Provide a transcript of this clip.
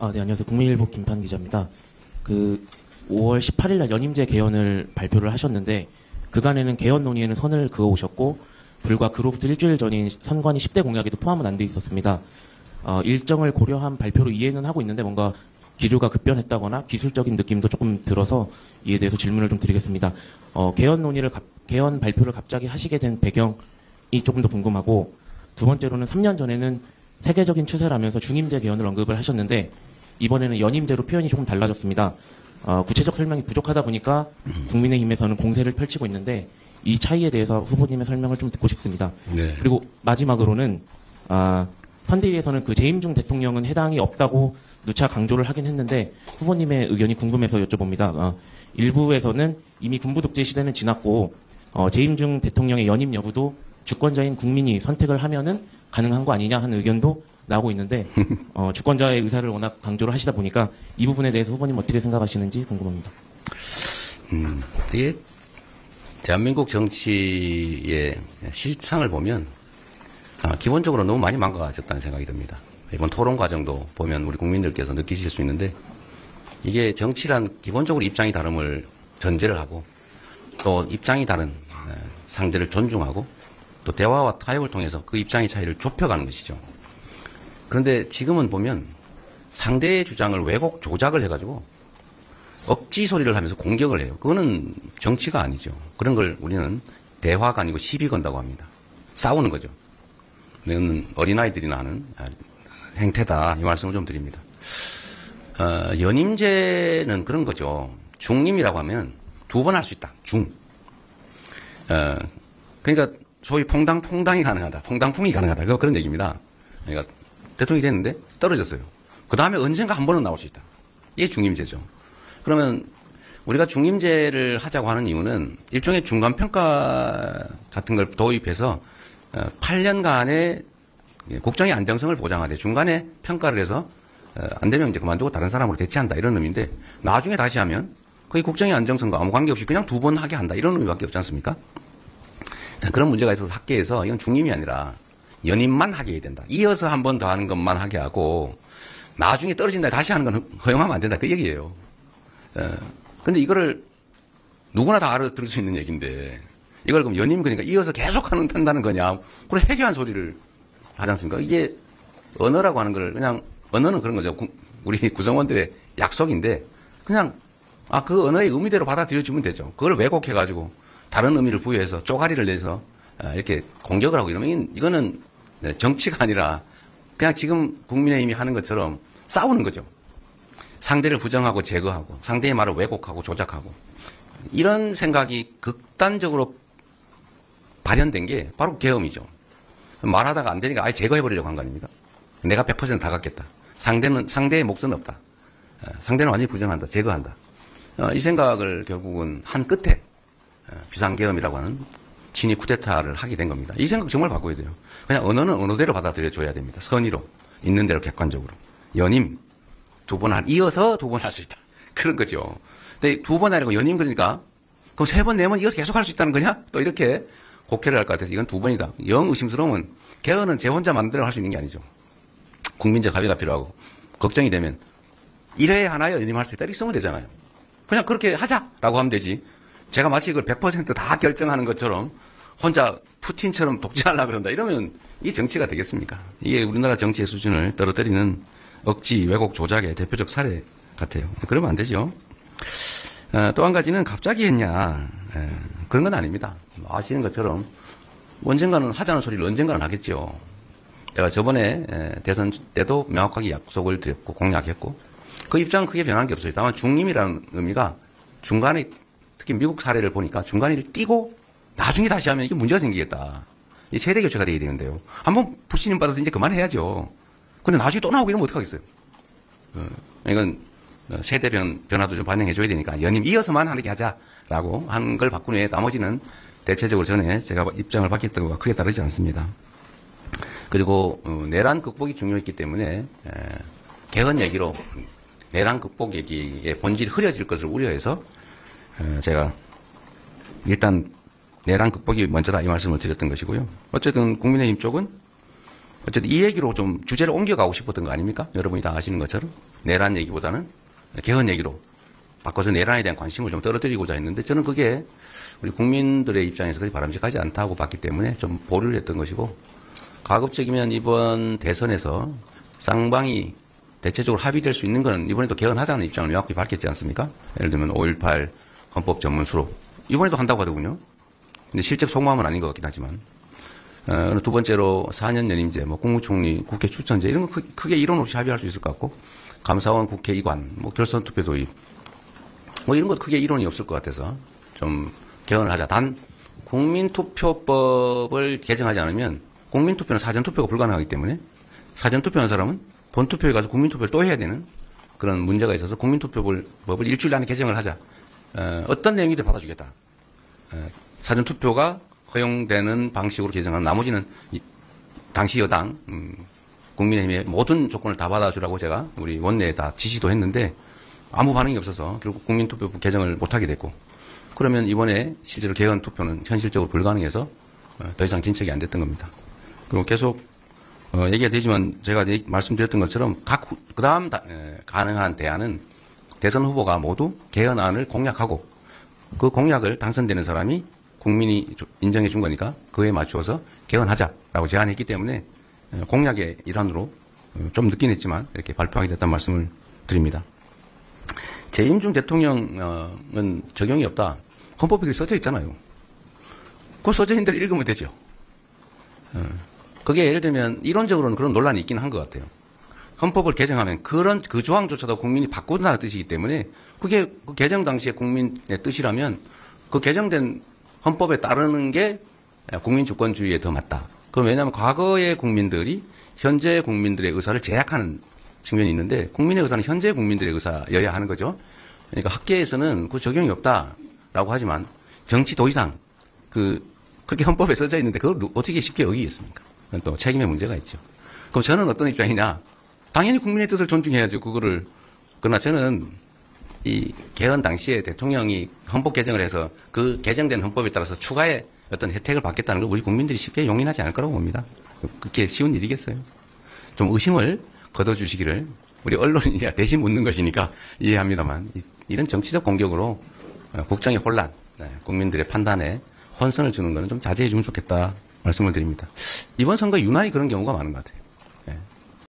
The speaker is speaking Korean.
네, 안녕하세요. 국민일보 김판 기자입니다. 5월 18일 날 연임제 개헌을 발표를 하셨는데, 그간에는 개헌 논의에는 선을 그어 오셨고, 불과 그로부터 일주일 전인 선관위 10대 공약에도 포함은 안 돼 있었습니다. 일정을 고려한 발표로 이해는 하고 있는데, 뭔가 기류가 급변했다거나 기술적인 느낌도 조금 들어서 이에 대해서 질문을 좀 드리겠습니다. 개헌 발표를 갑자기 하시게 된 배경이 조금 더 궁금하고, 두 번째로는 3년 전에는 세계적인 추세라면서 중임제 개헌을 언급을 하셨는데, 이번에는 연임제로 표현이 조금 달라졌습니다. 구체적 설명이 부족하다 보니까 국민의힘에서는 공세를 펼치고 있는데, 이 차이에 대해서 후보님의 설명을 좀 듣고 싶습니다. 네. 그리고 마지막으로는 선대위에서는 재임중 대통령은 해당이 없다고 누차 강조를 하긴 했는데, 후보님의 의견이 궁금해서 여쭤봅니다. 일부에서는 이미 군부 독재 시대는 지났고 재임중 대통령의 연임 여부도 주권자인 국민이 선택을 하면은 가능한 거 아니냐 하는 의견도 나오고 있는데, 주권자의 의사를 워낙 강조를 하시다 보니까 이 부분에 대해서 후보님 어떻게 생각하시는지 궁금합니다. 이게 대한민국 정치의 실상을 보면 기본적으로 너무 많이 망가졌다는 생각이 듭니다. 이번 토론 과정도 보면 우리 국민들께서 느끼실 수 있는데, 이게 정치란 기본적으로 입장이 다름을 전제를 하고, 또 입장이 다른 상대를 존중하고, 또 대화와 타협을 통해서 그 입장의 차이를 좁혀가는 것이죠. 그런데 지금은 보면 상대의 주장을 왜곡 조작을 해가지고 억지 소리를 하면서 공격을 해요. 그거는 정치가 아니죠. 그런 걸 우리는 대화가 아니고 시비 건다고 합니다. 싸우는 거죠. 이건 어린아이들이나 하는 행태다, 이 말씀을 좀 드립니다. 연임제는 그런 거죠. 중임이라고 하면 2번 할 수 있다. 그러니까 소위 퐁당퐁당이 가능하다. 퐁당풍이 가능하다. 그런 얘기입니다. 그러니까 대통령이 됐는데 떨어졌어요. 그 다음에 언젠가 한 번은 나올 수 있다. 이게 중임제죠. 그러면 우리가 중임제를 하자고 하는 이유는 일종의 중간평가 같은 걸 도입해서 8년간의 국정의 안정성을 보장하되 중간에 평가를 해서 안 되면 이제 그만두고 다른 사람으로 대체한다, 이런 의미인데, 나중에 다시 하면 거의 국정의 안정성과 아무 관계없이 그냥 2번 하게 한다, 이런 의미밖에 없지 않습니까? 그런 문제가 있어서 학계에서 이건 중임이 아니라 연임만 하게 해야 된다. 이어서 한 번 더 하는 것만 하게 하고 나중에 떨어진다 다시 하는 건 허용하면 안 된다, 그 얘기예요. 근데 이거를 누구나 다 알아들을 수 있는 얘기인데, 이걸 그럼 연임, 그러니까 이어서 계속 한다는 거냐, 그런 해괴한 소리를 하지 않습니까? 이게 언어라고 하는 걸 그냥, 언어는 그런 거죠. 우리 구성원들의 약속인데, 그냥 그 언어의 의미대로 받아들여주면 되죠. 그걸 왜곡해가지고 다른 의미를 부여해서 쪼가리를 내서 이렇게 공격을 하고 이러면 이거는 정치가 아니라 그냥 지금 국민의힘이 하는 것처럼 싸우는 거죠. 상대를 부정하고 제거하고 상대의 말을 왜곡하고 조작하고, 이런 생각이 극단적으로 발현된 게 바로 계엄이죠. 말하다가 안 되니까 아예 제거해버리려고 한 거 아닙니까? 내가 100% 다 갖겠다. 상대의 몫은 없다. 상대는 완전히 부정한다. 제거한다. 이 생각을 결국은 한 끝에 비상계엄이라고 하는 진위 쿠데타를 하게 된 겁니다. 이 생각 정말 바꿔야 돼요. 그냥 언어는 언어대로 받아들여줘야 됩니다. 선의로, 있는 대로 객관적으로. 연임, 이어서 2번 할 수 있다. 그런 거죠. 근데 2번 하려고 연임, 그러니까 그럼 3번, 4번 이어서 계속 할 수 있다는 거냐? 또 이렇게 곡해를 할 것 같아서 이건 2번이다. 영 의심스러우면 개헌은 제 혼자 마음대로 할 수 있는 게 아니죠. 국민적 합의가 필요하고, 걱정이 되면 1회에 하나에 연임할 수 있다, 이렇게 쓰면 되잖아요. 그냥 그렇게 하자라고 하면 되지. 제가 마치 이걸 100% 다 결정하는 것처럼 혼자 푸틴처럼 독재하려고 그런다, 이러면 이게 정치가 되겠습니까? 이게 우리나라 정치의 수준을 떨어뜨리는 억지, 왜곡, 조작의 대표적 사례 같아요. 그러면 안 되죠. 또 한 가지는 갑자기 했냐, 그런 건 아닙니다. 아시는 것처럼 언젠가는 하자는 소리를 언젠가는 하겠죠. 제가 저번에 대선 때도 명확하게 약속을 드렸고 공약했고, 그 입장은 크게 변한 게 없어요. 다만 중임이라는 의미가 중간에, 특히 미국 사례를 보니까 중간에 띄고 나중에 다시 하면 이게 문제가 생기겠다. 이 세대 교체가 돼야 되는데요. 한번 불신임 받아서 이제 그만해야죠. 근데 나중에 또 나오고 이러면 어떡하겠어요. 이건 세대 변화도 좀 반영해줘야 되니까 연임 이어서만 하게 하자라고 한 걸 바꾼 후에 나머지는 대체적으로 전에 제가 입장을 바뀌었던 것과 크게 다르지 않습니다. 그리고 내란 극복이 중요했기 때문에 개헌 얘기로 내란 극복 얘기의 본질이 흐려질 것을 우려해서 제가 일단 내란 극복이 먼저다, 이 말씀을 드렸던 것이고요. 어쨌든 국민의힘 쪽은 어쨌든 이 얘기로 좀 주제를 옮겨가고 싶었던 거 아닙니까? 여러분이 다 아시는 것처럼 내란 얘기보다는 개헌 얘기로 바꿔서 내란에 대한 관심을 좀 떨어뜨리고자 했는데 저는 그게 우리 국민들의 입장에서 그리 바람직하지 않다고 봤기 때문에 좀 보류를 했던 것이고 가급적이면 이번 대선에서 쌍방이 대체적으로 합의될 수 있는 건 이번에도 개헌하자는 입장을 명확히 밝혔지 않습니까? 예를 들면 5.18 헌법 전문수로 이번에도 한다고 하더군요. 근데 실제 속마음은 아닌 것 같긴 하지만 두 번째로 4년 연임제, 뭐 국무총리, 국회 추천제 이런 거 크게 이론 없이 합의할 수 있을 것 같고 감사원 국회 이관, 뭐 결선 투표 도입 뭐 이런 것 크게 이론이 없을 것 같아서 좀 개헌을 하자. 단 국민투표법을 개정하지 않으면 국민투표는 사전투표가 불가능하기 때문에 사전투표한 사람은 본투표에 가서 국민투표를 또 해야 되는 그런 문제가 있어서 국민투표법을 일주일 안에 개정을 하자. 어떤 내용이든 받아주겠다. 사전투표가 허용되는 방식으로 개정한 나머지는 당시 여당 국민의힘의 모든 조건을 다 받아주라고 제가 우리 원내에 다 지시도 했는데 아무 반응이 없어서 결국 국민투표법 개정을 못하게 됐고 그러면 이번에 실제로 개헌 투표는 현실적으로 불가능해서 더 이상 진척이 안 됐던 겁니다. 그리고 계속 얘기가 되지만 제가 말씀드렸던 것처럼 그 다음 가능한 대안은 대선 후보가 모두 개헌안을 공약하고 그 공약을 당선되는 사람이 국민이 인정해 준 거니까 그에 맞추어서 개헌하자라고 제안했기 때문에 공약의 일환으로 좀 늦긴 했지만 이렇게 발표하게 됐다는 말씀을 드립니다. 재임 중 대통령은 적용이 없다. 헌법에 써져 있잖아요. 그 써져 있는 대로 읽으면 되죠. 그게 예를 들면 이론적으로는 그런 논란이 있긴 한 것 같아요. 헌법을 개정하면 그 조항조차도 국민이 바꾼다는 뜻이기 때문에 그게 그 개정 당시에 국민의 뜻이라면 그 개정된 헌법에 따르는 게 국민주권주의에 더 맞다. 그건 왜냐하면 과거의 국민들이 현재 국민들의 의사를 제약하는 측면이 있는데 국민의 의사는 현재 국민들의 의사여야 하는 거죠. 그러니까 학계에서는 그 적용이 없다라고 하지만 정치 도의상 그렇게 헌법에 써져 있는데 그걸 어떻게 쉽게 어기겠습니까? 그건 또 책임의 문제가 있죠. 그럼 저는 어떤 입장이냐? 당연히 국민의 뜻을 존중해야죠. 그거를. 그러나 저는 이 개헌 당시에 대통령이 헌법 개정을 해서 그 개정된 헌법에 따라서 추가의 어떤 혜택을 받겠다는 걸 우리 국민들이 쉽게 용인하지 않을 거라고 봅니다. 그렇게 쉬운 일이겠어요. 좀 의심을 걷어주시기를 우리 언론이 대신 묻는 것이니까 이해합니다만 이런 정치적 공격으로 국정의 혼란, 국민들의 판단에 혼선을 주는 것은 좀 자제해 주면 좋겠다 말씀을 드립니다. 이번 선거 유난히 그런 경우가 많은 것 같아요.